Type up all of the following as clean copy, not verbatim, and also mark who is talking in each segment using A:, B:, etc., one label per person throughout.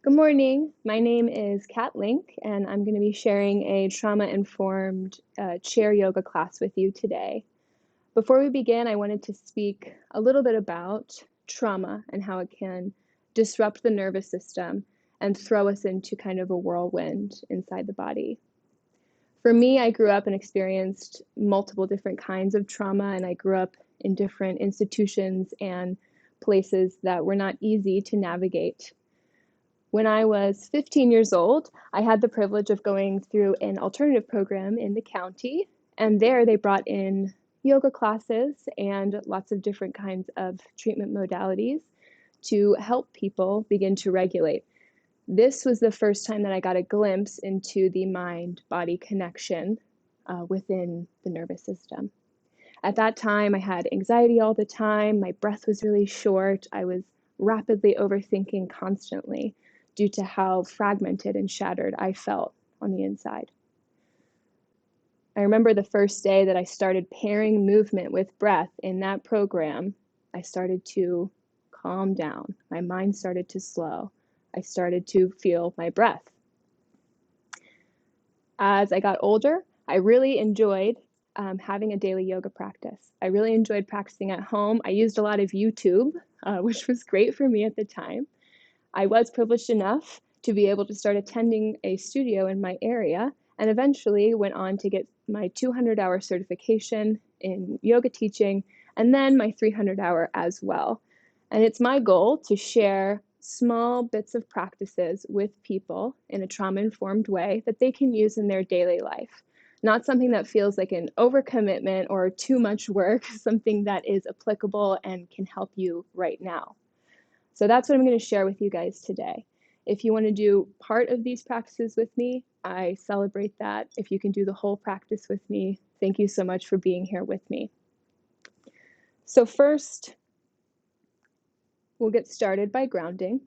A: Good morning. My name is Kat Link, and I'm going to be sharing a trauma-informed chair yoga class with you today. Before we begin, I wanted to speak a little bit about trauma and how it can disrupt the nervous system and throw us into kind of a whirlwind inside the body. For me, I grew up and experienced multiple different kinds of trauma, and I grew up in different institutions and places that were not easy to navigate. When I was 15 years old, I had the privilege of going through an alternative program in the county, and there they brought in yoga classes and lots of different kinds of treatment modalities to help people begin to regulate. This was the first time that I got a glimpse into the mind-body connection within the nervous system. At that time, I had anxiety all the time. My breath was really short. I was rapidly overthinking constantly due to how fragmented and shattered I felt on the inside. I remember the first day that I started pairing movement with breath in that program, I started to calm down. My mind started to slow. I started to feel my breath. As I got older, I really enjoyed having a daily yoga practice. I really enjoyed practicing at home. I used a lot of YouTube, which was great for me at the time. I was privileged enough to be able to start attending a studio in my area and eventually went on to get my 200-hour certification in yoga teaching and then my 300-hour as well. And it's my goal to share small bits of practices with people in a trauma-informed way that they can use in their daily life. Not something that feels like an overcommitment or too much work, something that is applicable and can help you right now. So that's what I'm going to share with you guys today. If you want to do part of these practices with me, I celebrate that. If you can do the whole practice with me, thank you so much for being here with me. So first, we'll get started by grounding.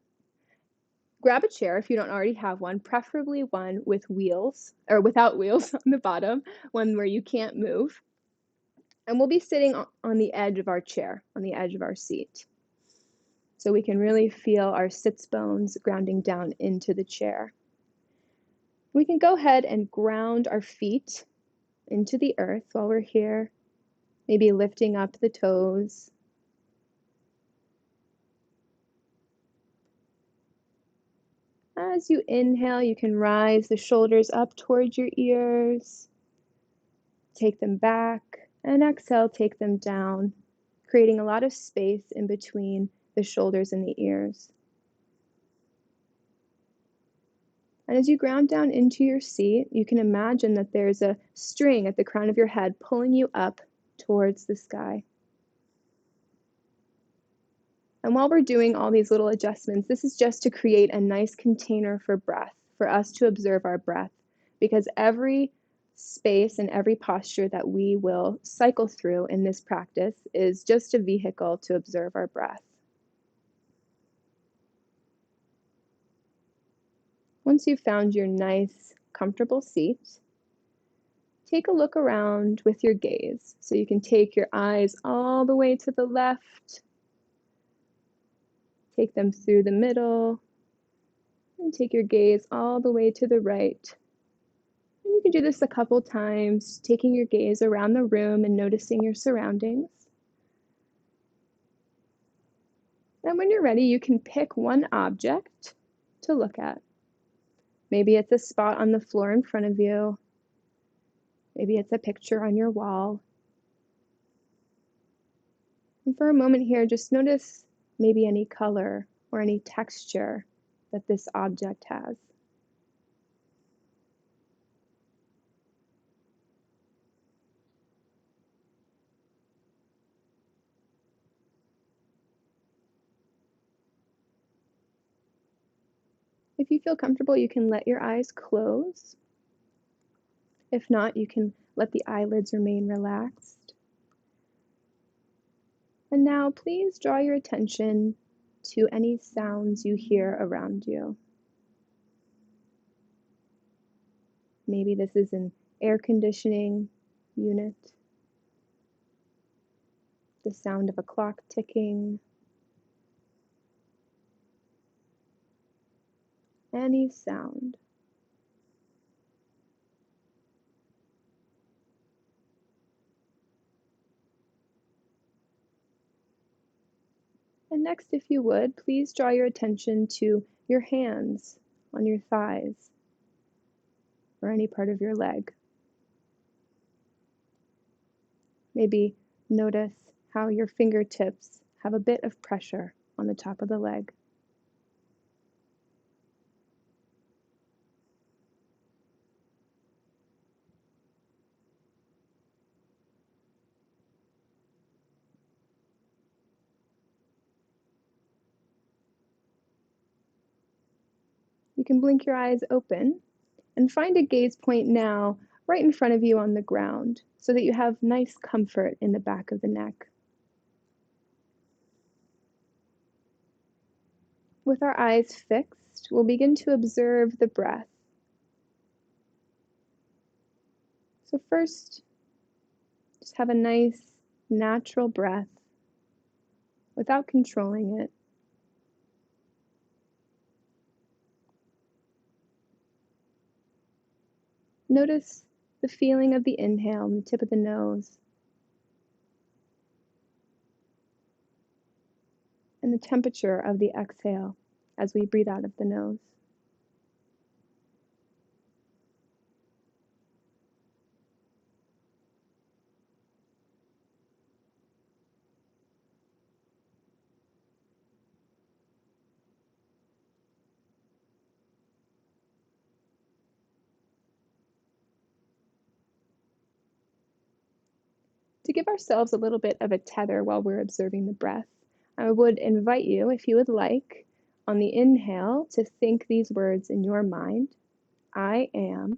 A: Grab a chair if you don't already have one, preferably one with wheels, or without wheels on the bottom, one where you can't move. And we'll be sitting on the edge of our chair, on the edge of our seat. So we can really feel our sits bones grounding down into the chair. We can go ahead and ground our feet into the earth while we're here, maybe lifting up the toes. As you inhale, you can rise the shoulders up towards your ears, take them back, and exhale, take them down, creating a lot of space in between the shoulders and the ears. And as you ground down into your seat, you can imagine that there's a string at the crown of your head pulling you up towards the sky. And while we're doing all these little adjustments, this is just to create a nice container for breath, for us to observe our breath, because every space and every posture that we will cycle through in this practice is just a vehicle to observe our breath. Once you've found your nice, comfortable seat, take a look around with your gaze. So you can take your eyes all the way to the left, take them through the middle, and take your gaze all the way to the right. And you can do this a couple times, taking your gaze around the room and noticing your surroundings. And when you're ready, you can pick one object to look at. Maybe it's a spot on the floor in front of you. Maybe it's a picture on your wall. And for a moment here, just notice maybe any color or any texture that this object has. If you feel comfortable, you can let your eyes close. If not, you can let the eyelids remain relaxed. And now please draw your attention to any sounds you hear around you. Maybe this is an air conditioning unit, the sound of a clock ticking, any sound. And next, if you would, please draw your attention to your hands on your thighs or any part of your leg. Maybe notice how your fingertips have a bit of pressure on the top of the leg. You can blink your eyes open and find a gaze point now right in front of you on the ground so that you have nice comfort in the back of the neck. With our eyes fixed, we'll begin to observe the breath. So first, just have a nice natural breath without controlling it. Notice the feeling of the inhale on the tip of the nose and the temperature of the exhale as we breathe out of the nose. To give ourselves a little bit of a tether while we're observing the breath, I would invite you, if you would like, on the inhale to think these words in your mind, I am,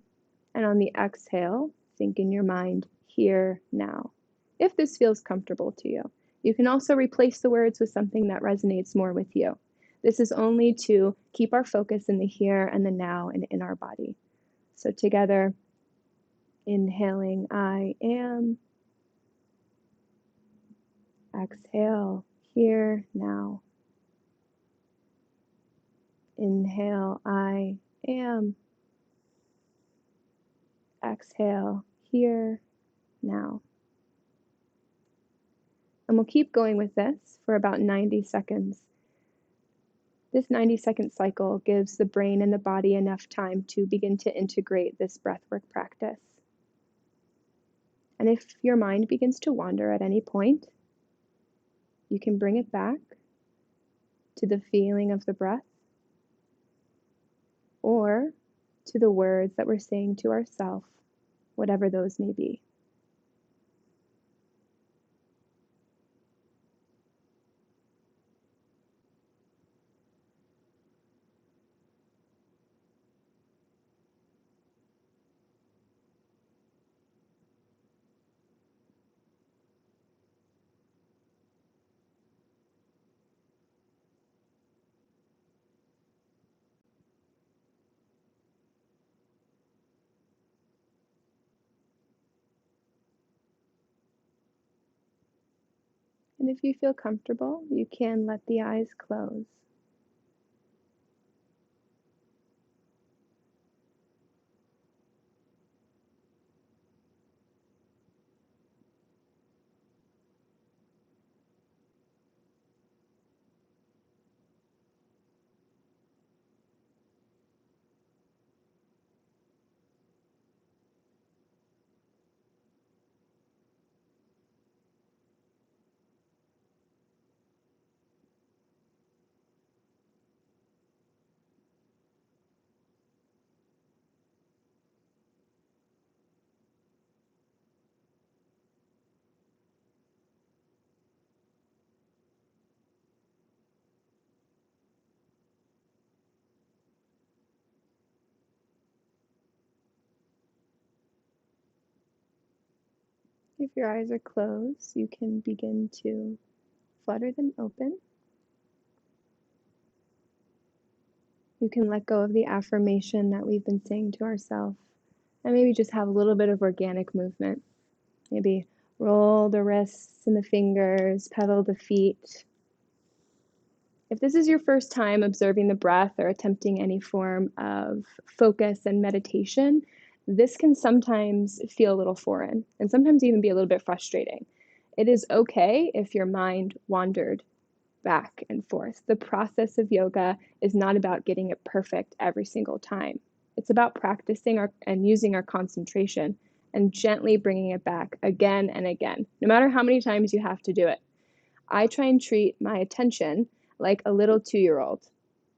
A: and on the exhale, think in your mind, here, now, if this feels comfortable to you. You can also replace the words with something that resonates more with you. This is only to keep our focus in the here and the now and in our body. So together, inhaling, I am. Exhale, here, now. Inhale, I am. Exhale, here, now. And we'll keep going with this for about 90 seconds. This 90-second cycle gives the brain and the body enough time to begin to integrate this breathwork practice. And if your mind begins to wander at any point, you can bring it back to the feeling of the breath or to the words that we're saying to ourselves, whatever those may be. And if you feel comfortable, you can let the eyes close. If your eyes are closed, you can begin to flutter them open. You can let go of the affirmation that we've been saying to ourselves and maybe just have a little bit of organic movement. Maybe roll the wrists and the fingers, pedal the feet. If this is your first time observing the breath or attempting any form of focus and meditation, this can sometimes feel a little foreign and sometimes even be a little bit frustrating. It is okay if your mind wandered back and forth. The process of yoga is not about getting it perfect every single time. It's about practicing and using our concentration and gently bringing it back again and again, no matter how many times you have to do it. I try and treat my attention like a little 2-year-old.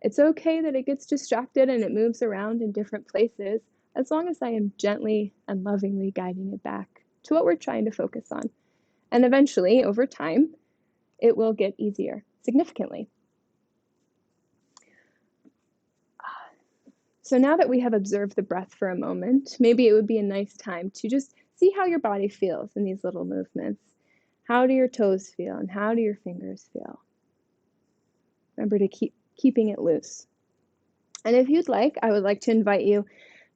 A: It's okay that it gets distracted and it moves around in different places, as long as I am gently and lovingly guiding it back to what we're trying to focus on. And eventually, over time, it will get easier, significantly. So now that we have observed the breath for a moment, maybe it would be a nice time to just see how your body feels in these little movements. How do your toes feel and how do your fingers feel? Remember to keeping it loose. And if you'd like, I would like to invite you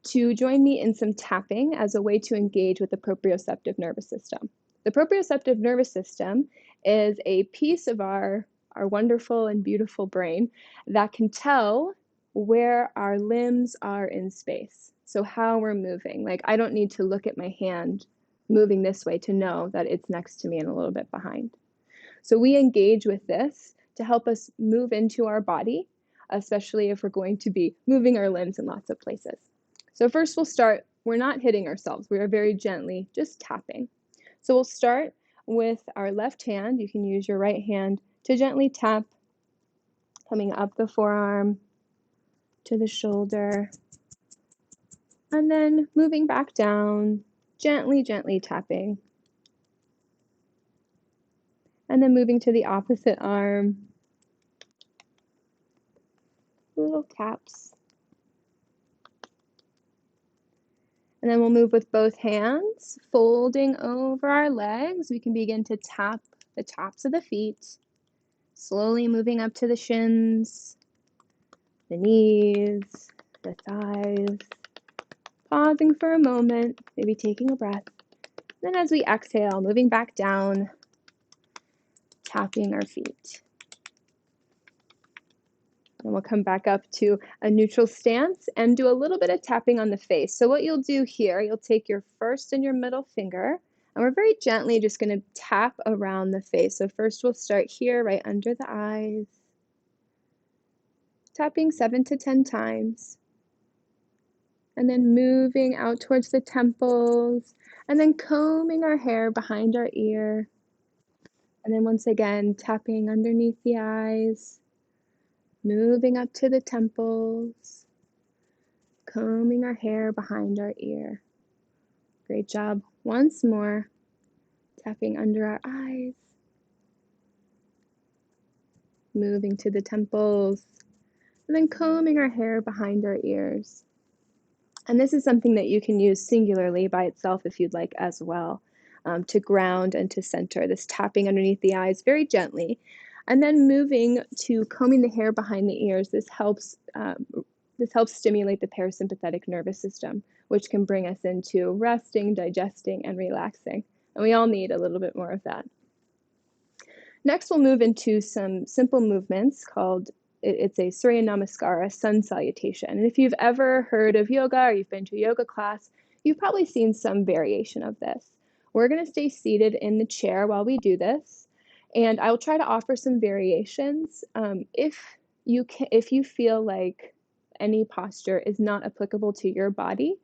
A: to join me in some tapping as a way to engage with the proprioceptive nervous system. The proprioceptive nervous system is a piece of our wonderful and beautiful brain that can tell where our limbs are in space. So how we're moving. Like, I don't need to look at my hand moving this way to know that it's next to me and a little bit behind. So we engage with this to help us move into our body, especially if we're going to be moving our limbs in lots of places. So first we'll start, we're not hitting ourselves. We are very gently just tapping. So we'll start with our left hand. You can use your right hand to gently tap, coming up the forearm to the shoulder, and then moving back down, gently, gently tapping. And then moving to the opposite arm, little taps. And then we'll move with both hands, folding over our legs. We can begin to tap the tops of the feet, slowly moving up to the shins, the knees, the thighs. Pausing for a moment, maybe taking a breath. Then as we exhale, moving back down, tapping our feet. And we'll come back up to a neutral stance and do a little bit of tapping on the face. So what you'll do here, you'll take your first and your middle finger, and we're very gently just going to tap around the face. So first we'll start here, right under the eyes, tapping 7 to 10 times. And then moving out towards the temples, and then combing our hair behind our ear. And then once again, tapping underneath the eyes, moving up to the temples, combing our hair behind our ear. Great job. Once more, tapping under our eyes, moving to the temples, and then combing our hair behind our ears. And this is something that you can use singularly by itself if you'd like as well, to ground and to center. This tapping underneath the eyes very gently, and then moving to combing the hair behind the ears. This helps stimulate the parasympathetic nervous system, which can bring us into resting, digesting, and relaxing. And we all need a little bit more of that. Next, we'll move into some simple movements called, it's a Surya Namaskara, sun salutation. And if you've ever heard of yoga or you've been to a yoga class, you've probably seen some variation of this. We're going to stay seated in the chair while we do this, and I'll try to offer some variations. If you feel like any posture is not applicable to your body,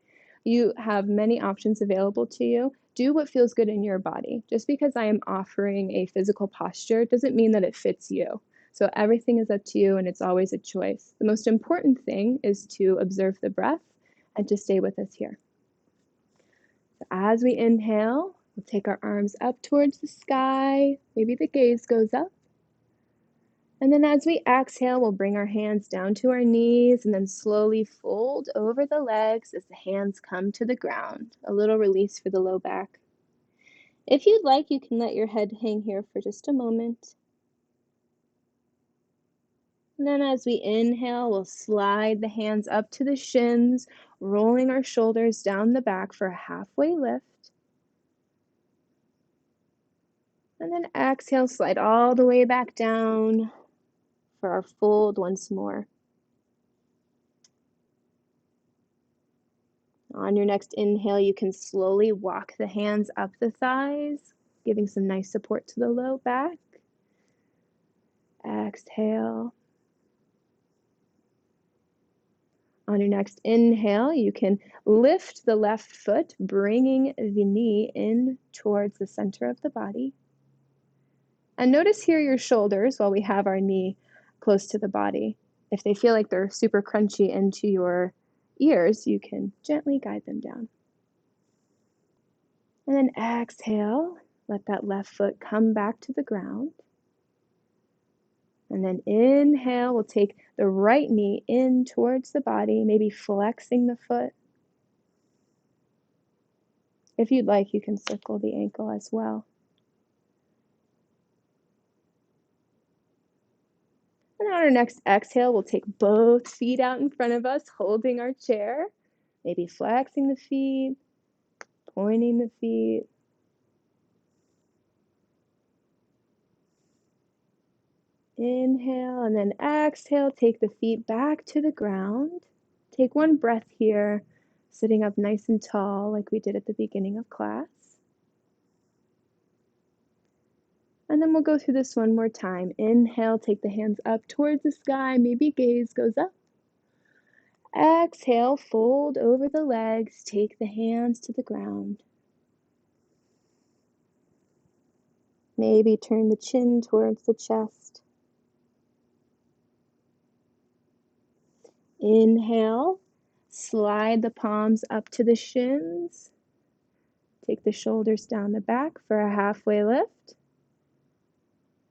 A: you have many options available to you. Do what feels good in your body. Just because I am offering a physical posture doesn't mean that it fits you. So everything is up to you, and it's always a choice. The most important thing is to observe the breath and to stay with us here. So as we inhale, we'll take our arms up towards the sky. Maybe the gaze goes up. And then as we exhale, we'll bring our hands down to our knees and then slowly fold over the legs as the hands come to the ground. A little release for the low back. If you'd like, you can let your head hang here for just a moment. And then as we inhale, we'll slide the hands up to the shins, rolling our shoulders down the back for a halfway lift. And then exhale, slide all the way back down for our fold once more. On your next inhale, you can slowly walk the hands up the thighs, giving some nice support to the low back. Exhale. On your next inhale, you can lift the left foot, bringing the knee in towards the center of the body. And notice here your shoulders while we have our knee close to the body. If they feel like they're super crunchy into your ears, you can gently guide them down. And then exhale, let that left foot come back to the ground. And then inhale, we'll take the right knee in towards the body, maybe flexing the foot. If you'd like, you can circle the ankle as well. And on our next exhale, we'll take both feet out in front of us, holding our chair, maybe flexing the feet, pointing the feet. Inhale, and then exhale, take the feet back to the ground. Take one breath here, sitting up nice and tall like we did at the beginning of class. And then we'll go through this one more time. Inhale, take the hands up towards the sky, maybe gaze goes up. Exhale, fold over the legs, take the hands to the ground. Maybe turn the chin towards the chest. Inhale, slide the palms up to the shins. Take the shoulders down the back for a halfway lift.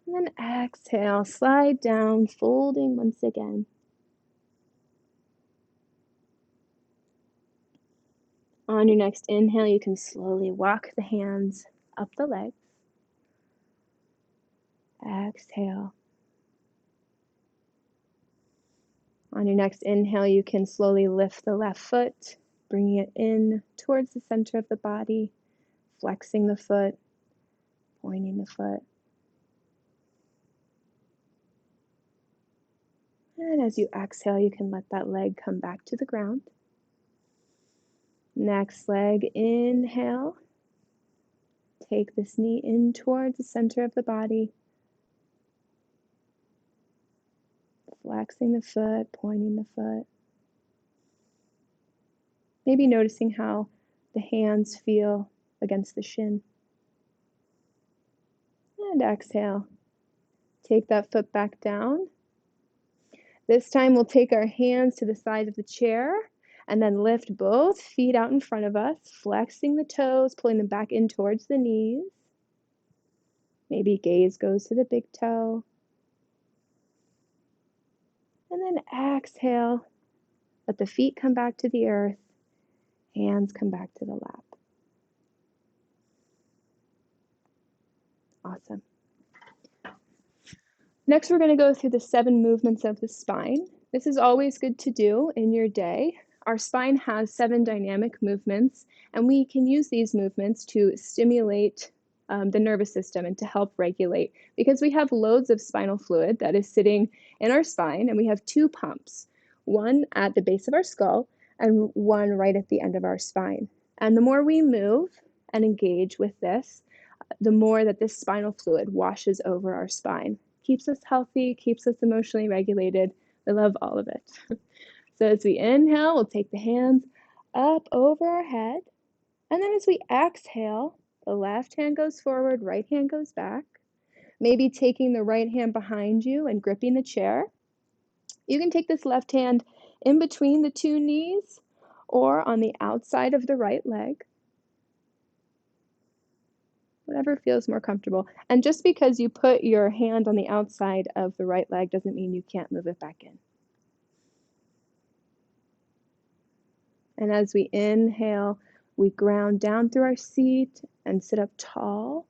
A: And then exhale, slide down, folding once again. On your next inhale, you can slowly walk the hands up the legs. Exhale. On your next inhale, you can slowly lift the left foot, bringing it in towards the center of the body, flexing the foot, pointing the foot. And as you exhale, you can let that leg come back to the ground. Next leg, inhale. Take this knee in towards the center of the body. Flexing the foot, pointing the foot. Maybe noticing how the hands feel against the shin. And exhale. Take that foot back down. This time we'll take our hands to the side of the chair and then lift both feet out in front of us, flexing the toes, pulling them back in towards the knees. Maybe gaze goes to the big toe. And then exhale. Let the feet come back to the earth. Hands come back to the lap. Awesome. Next, we're going to go through the 7 movements of the spine. This is always good to do in your day. Our spine has 7 dynamic movements, and we can use these movements to stimulate the nervous system and to help regulate, because we have loads of spinal fluid that is sitting in our spine, and we have 2 pumps, one at the base of our skull and one right at the end of our spine. And the more we move and engage with this, the more that this spinal fluid washes over our spine. Keeps us healthy, keeps us emotionally regulated. I love all of it. So as we inhale, we'll take the hands up over our head. And then as we exhale, the left hand goes forward, right hand goes back. Maybe taking the right hand behind you and gripping the chair. You can take this left hand in between the 2 knees or on the outside of the right leg. Whatever feels more comfortable. And just because you put your hand on the outside of the right leg doesn't mean you can't move it back in. And as we inhale, we ground down through our seat and sit up tall.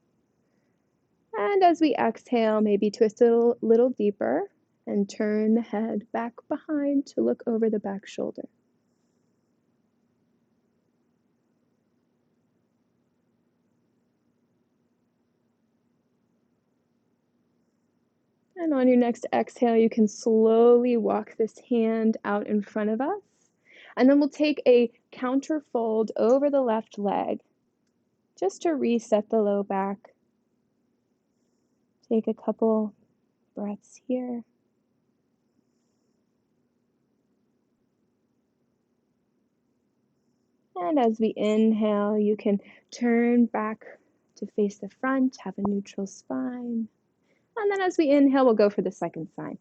A: And as we exhale, maybe twist a little deeper and turn the head back behind to look over the back shoulder. And on your next exhale, you can slowly walk this hand out in front of us. And then we'll take a counter fold over the left leg just to reset the low back. Take a couple breaths here. And as we inhale, you can turn back to face the front, have a neutral spine. And then as we inhale, we'll go for the second sign.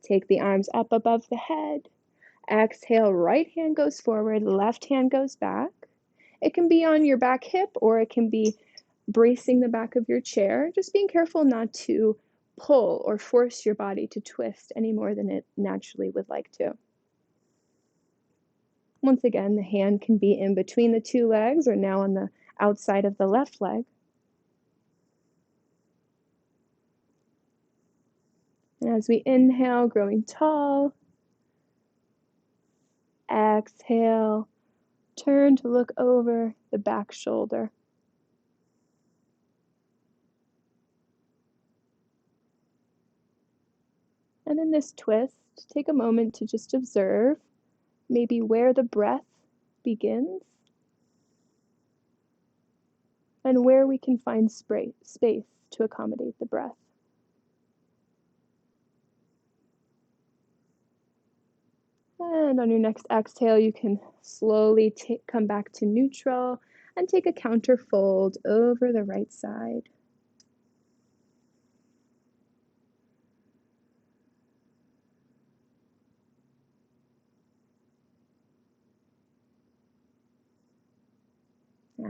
A: Take the arms up above the head. Exhale, right hand goes forward, left hand goes back. It can be on your back hip or it can be bracing the back of your chair. Just being careful not to pull or force your body to twist any more than it naturally would like to. Once again, the hand can be in between the two legs or now on the outside of the left leg. And as we inhale, growing tall. Exhale, turn to look over the back shoulder. And in this twist, take a moment to just observe maybe where the breath begins and where we can find space to accommodate the breath. And on your next exhale, you can slowly come back to neutral and take a counter fold over the right side.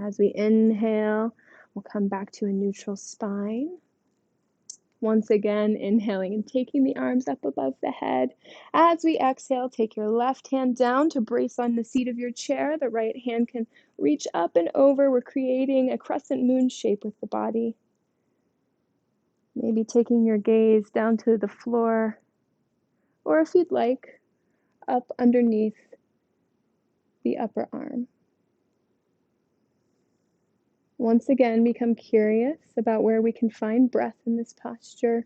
A: As we inhale, we'll come back to a neutral spine. Once again, inhaling and taking the arms up above the head. As we exhale, take your left hand down to brace on the seat of your chair. The right hand can reach up and over. We're creating a crescent moon shape with the body. Maybe taking your gaze down to the floor, or if you'd like, up underneath the upper arm. Once again, become curious about where we can find breath in this posture.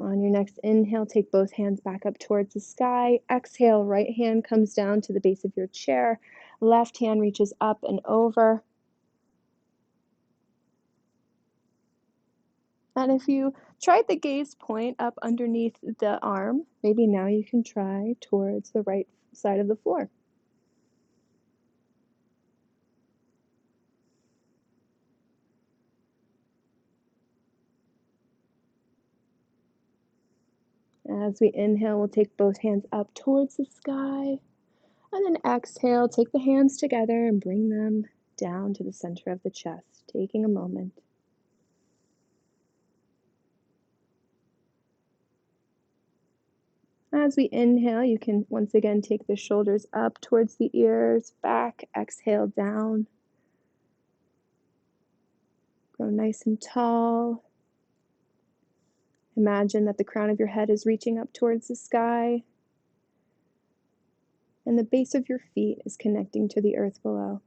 A: On your next inhale, take both hands back up towards the sky. Exhale, right hand comes down to the base of your chair. Left hand reaches up and over. And if you tried the gaze point up underneath the arm, maybe now you can try towards the right side of the floor. As we inhale, we'll take both hands up towards the sky. And then exhale, take the hands together and bring them down to the center of the chest, taking a moment. As we inhale, you can once again take the shoulders up towards the ears, back, exhale down. Grow nice and tall. Imagine that the crown of your head is reaching up towards the sky, and the base of your feet is connecting to the earth below.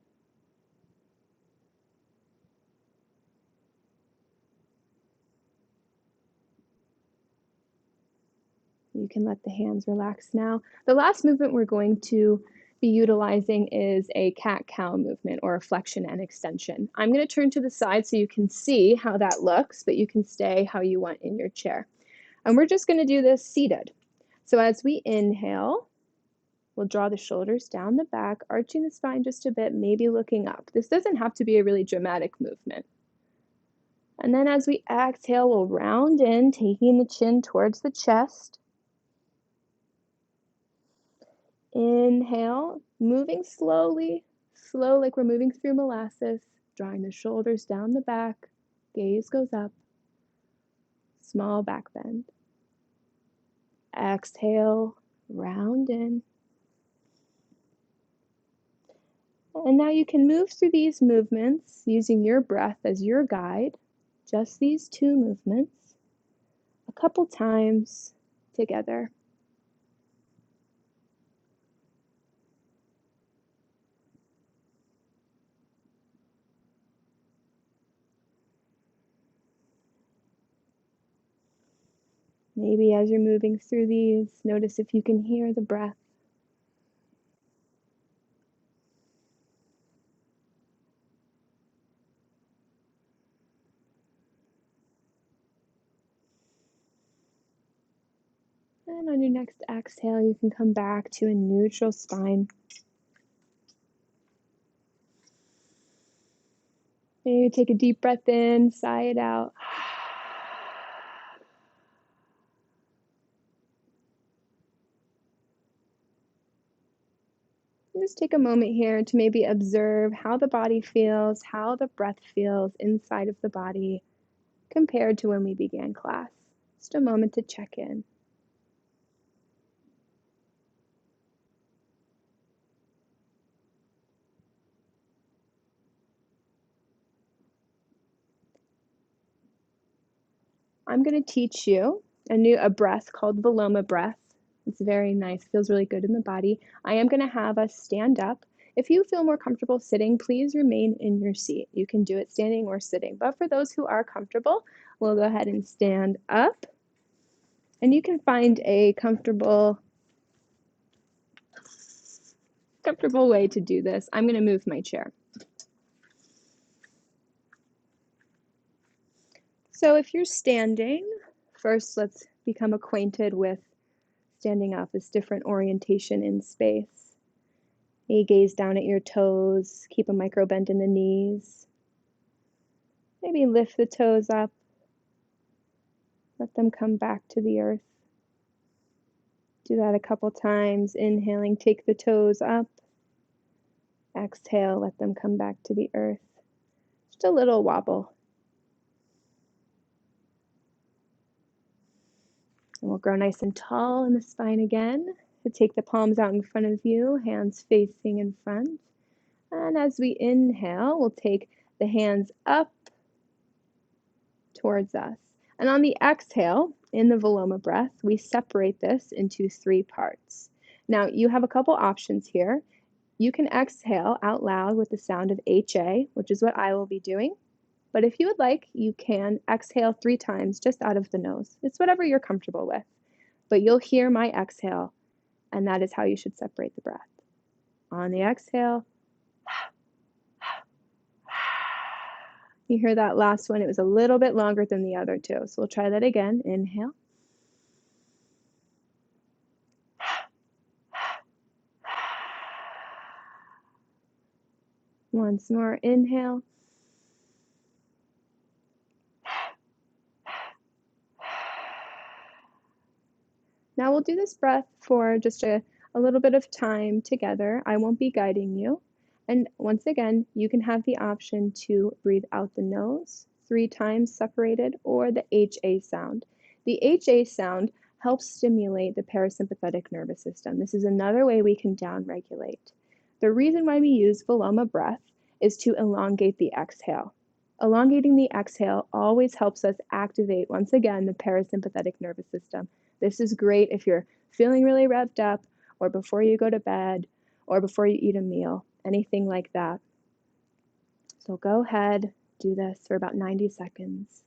A: You can let the hands relax now. The last movement we're going to be utilizing is a cat-cow movement, or a flexion and extension. I'm going to turn to the side so you can see how that looks, but you can stay how you want in your chair. And we're just going to do this seated. So as we inhale, we'll draw the shoulders down the back, arching the spine just a bit, maybe looking up. This doesn't have to be a really dramatic movement. And then as we exhale, we'll round in, taking the chin towards the chest. Inhale, moving slowly, slow like we're moving through molasses, drawing the shoulders down the back, gaze goes up, small back bend. Exhale, round in. And now you can move through these movements using your breath as your guide, just these two movements, a couple times together. Maybe as you're moving through these, notice if you can hear the breath. And on your next exhale, you can come back to a neutral spine. Maybe take a deep breath in, sigh it out. Just take a moment here to maybe observe how the body feels, how the breath feels inside of the body compared to when we began class. Just a moment to check in. I'm going to teach you a breath called Viloma breath. It's very nice, feels really good in the body. I am going to have us stand up. If you feel more comfortable sitting, please remain in your seat. You can do it standing or sitting. But for those who are comfortable, we'll go ahead and stand up. And you can find a comfortable way to do this. I'm going to move my chair. So if you're standing, first let's become acquainted with standing up, this different orientation in space. You gaze down at your toes, keep a micro bend in the knees. Maybe lift the toes up, let them come back to the earth. Do that a couple times, inhaling, take the toes up. Exhale, let them come back to the earth. Just a little wobble. And we'll grow nice and tall in the spine again. So take the palms out in front of you, hands facing in front. And as we inhale, we'll take the hands up towards us. And on the exhale, in the Viloma breath, we separate this into 3 parts. Now, you have a couple options here. You can exhale out loud with the sound of HA, which is what I will be doing. But if you would like, you can exhale 3 times just out of the nose. It's whatever you're comfortable with. But you'll hear my exhale, and that is how you should separate the breath. On the exhale, you hear that last one, it was a little bit longer than the other two. So we'll try that again. Inhale. Once more, inhale. Now we'll do this breath for just a little bit of time together. I won't be guiding you. And once again, you can have the option to breathe out the nose 3 times separated, or the HA sound. The HA sound helps stimulate the parasympathetic nervous system. This is another way we can downregulate. The reason why we use Viloma breath is to elongate the exhale. Elongating the exhale always helps us activate, once again, the parasympathetic nervous system. This is great if you're feeling really revved up, or before you go to bed, or before you eat a meal, anything like that. So go ahead, do this for about 90 seconds.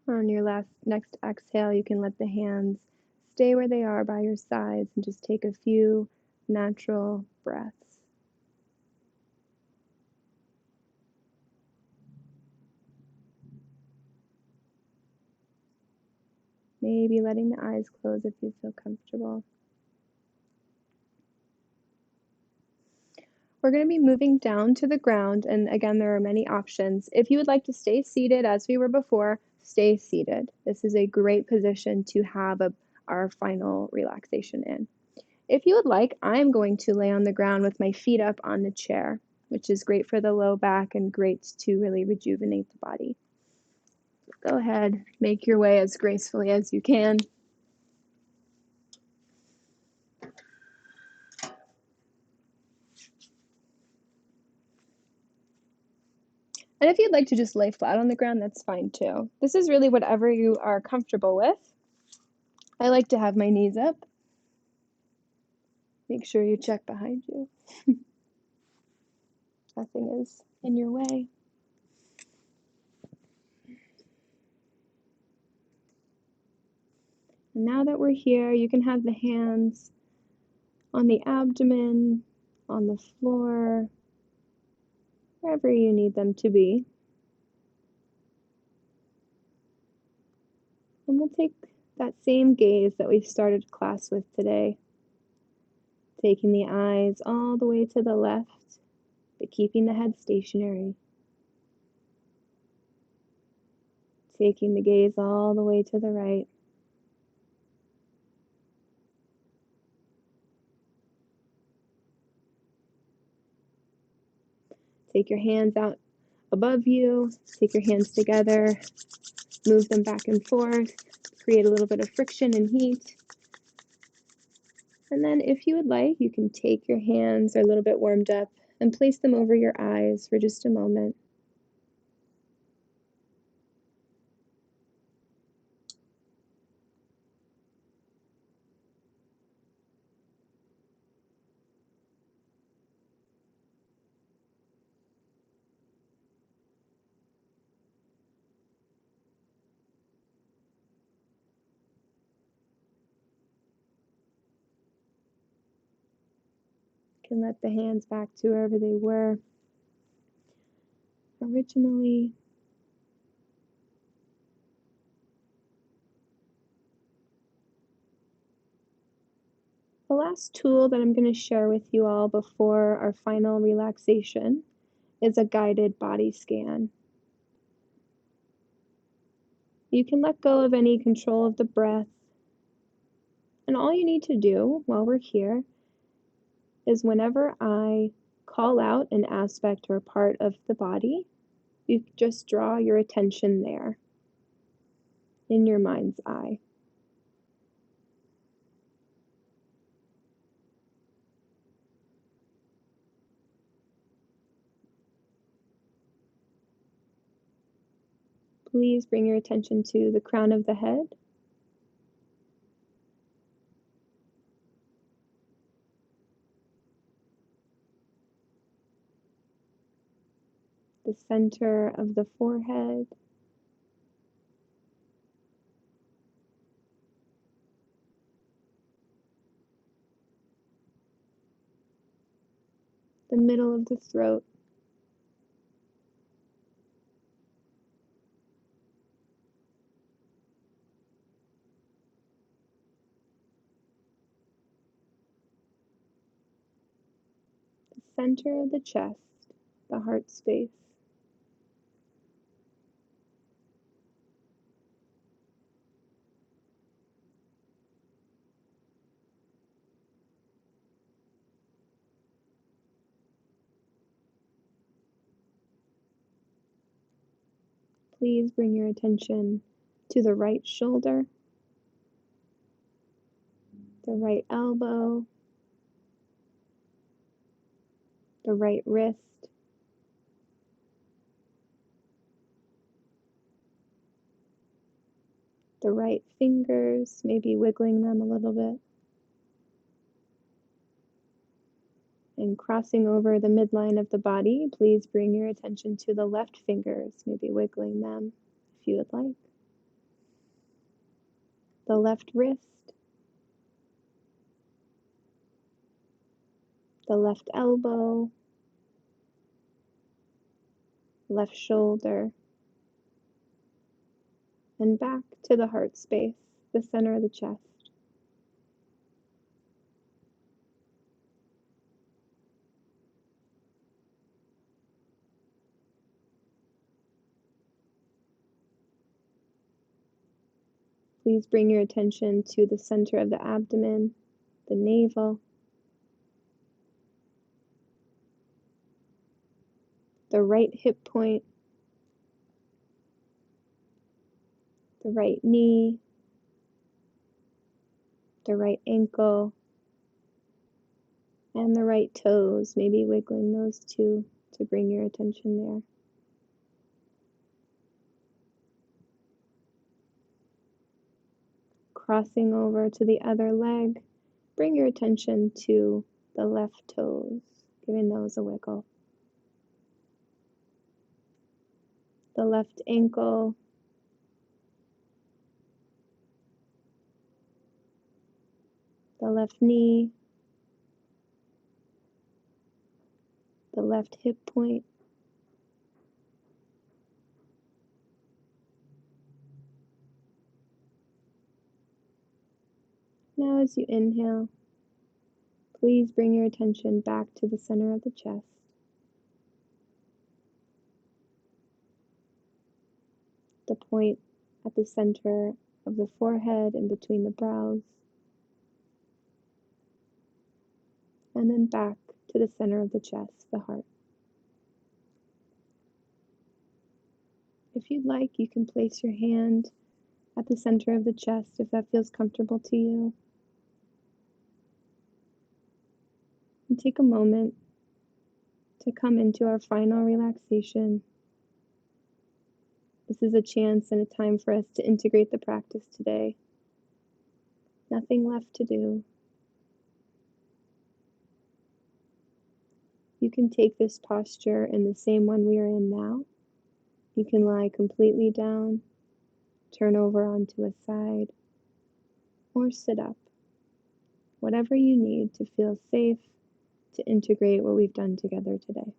A: On your next exhale, you can let the hands stay where they are by your sides and just take a few natural breaths. Maybe letting the eyes close if you feel comfortable. We're going to be moving down to the ground, and again, there are many options. If you would like to stay seated as we were before, stay seated. This is a great position to have our final relaxation in. If you would like, I'm going to lay on the ground with my feet up on the chair, which is great for the low back and great to really rejuvenate the body. Go ahead, make your way as gracefully as you can. And if you'd like to just lay flat on the ground, that's fine too. This is really whatever you are comfortable with. I like to have my knees up. Make sure you check behind you. Nothing is in your way. And now that we're here, you can have the hands on the abdomen, on the floor, wherever you need them to be. And we'll take that same gaze that we started class with today, taking the eyes all the way to the left, but keeping the head stationary. Taking the gaze all the way to the right. Take your hands out above you, take your hands together, move them back and forth, create a little bit of friction and heat. And then if you would like, you can take your hands, are a little bit warmed up, and place them over your eyes for just a moment. You can let the hands back to wherever they were originally. The last tool that I'm going to share with you all before our final relaxation is a guided body scan. You can let go of any control of the breath, and all you need to do while we're here is whenever I call out an aspect or part of the body, you just draw your attention there in your mind's eye. Please bring your attention to the crown of the head, the center of the forehead, the middle of the throat, the center of the chest, the heart space. Please bring your attention to the right shoulder, the right elbow, the right wrist, the right fingers, maybe wiggling them a little bit, and crossing over the midline of the body, please bring your attention to the left fingers, maybe wiggling them if you would like. The left wrist, the left elbow, left shoulder, and back to the heart space. the center of the chest. Please bring your attention to the center of the abdomen, the navel, the right hip point, the right knee, the right ankle, and the right toes, maybe wiggling those two to bring your attention there. Crossing over to the other leg, bring your attention to the left toes, giving those a wiggle. The left ankle, the left knee, the left hip point, now as you inhale, please bring your attention back to the center of the chest. The point at the center of the forehead and between the brows, and then back to the center of the chest, the heart. If you'd like, you can place your hand at the center of the chest if that feels comfortable to you. And take a moment to come into our final relaxation. This is a chance and a time for us to integrate the practice today. Nothing left to do. You can take this posture in the same one we are in now. You can lie completely down, turn over onto a side, or sit up. Whatever you need to feel safe to integrate what we've done together today.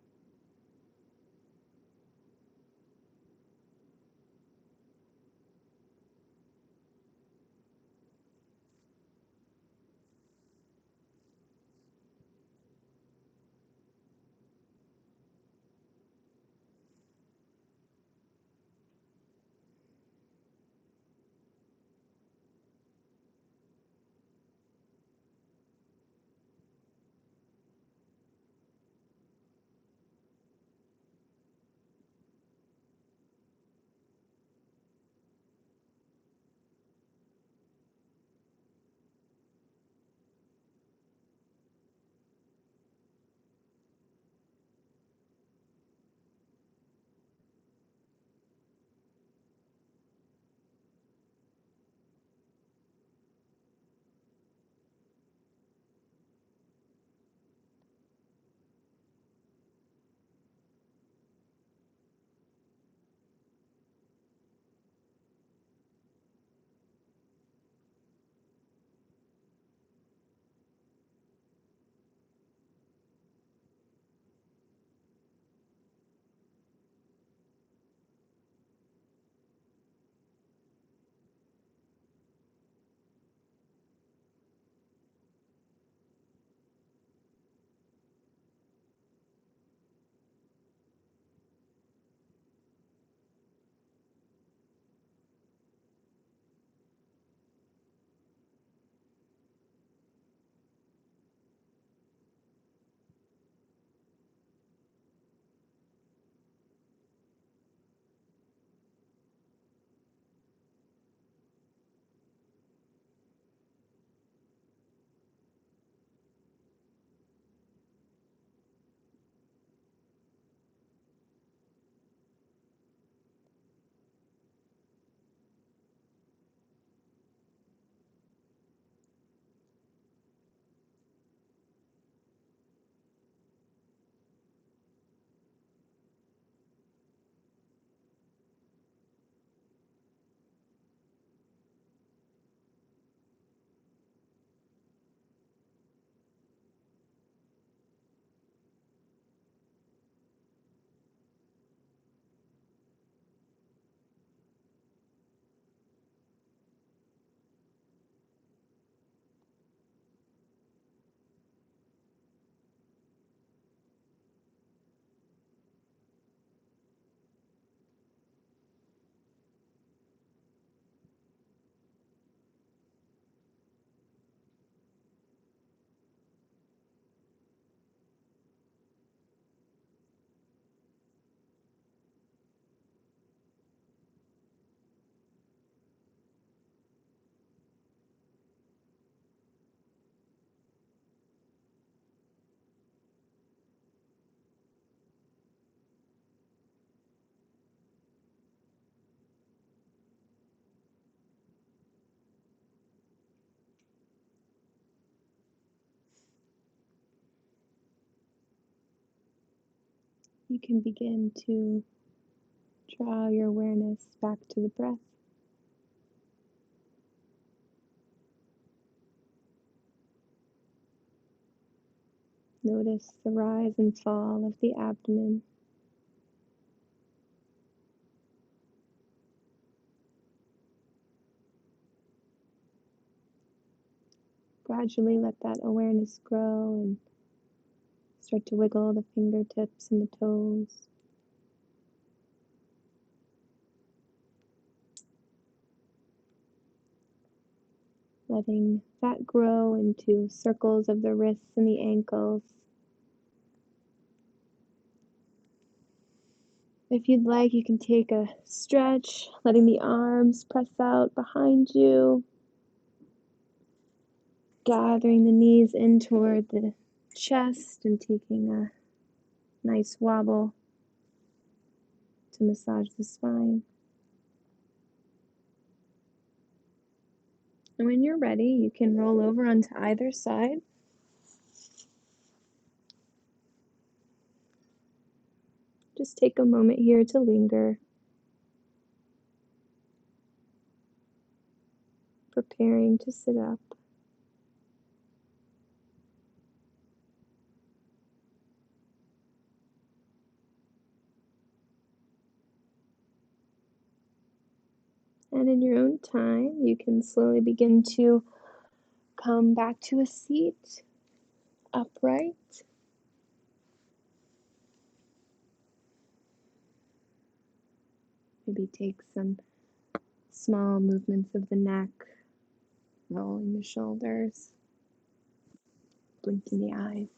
A: you can begin to draw your awareness back to the breath. Notice the rise and fall of the abdomen. Gradually let that awareness grow and start to wiggle the fingertips and the toes. Letting that grow into circles of the wrists and the ankles. If you'd like, you can take a stretch, letting the arms press out behind you, gathering the knees in toward the chest and taking a nice wobble to massage the spine. And when you're ready, you can roll over onto either side. Just take a moment here to linger, preparing to sit up. And in your own time, you can slowly begin to come back to a seat, upright. Maybe take some small movements of the neck, rolling the shoulders, blinking the eyes.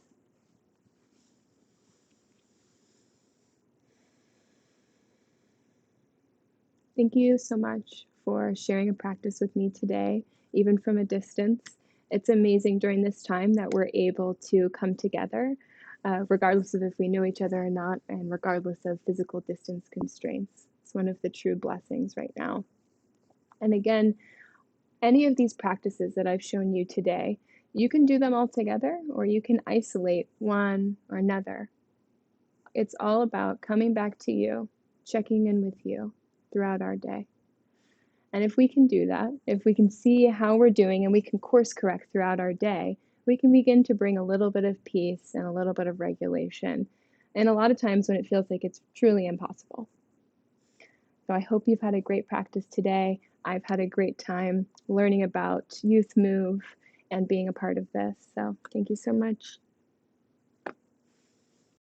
A: Thank you so much for sharing a practice with me today, even from a distance. It's amazing during this time that we're able to come together, regardless of if we know each other or not, and regardless of physical distance constraints. It's one of the true blessings right now. And again, any of these practices that I've shown you today, you can do them all together or you can isolate one or another. It's all about coming back to you, checking in with you throughout our day. And if we can do that, if we can see how we're doing and we can course correct throughout our day, we can begin to bring a little bit of peace and a little bit of regulation. And a lot of times when it feels like it's truly impossible. So I hope you've had a great practice today. I've had a great time learning about Youth Move and being a part of this. So thank you so much.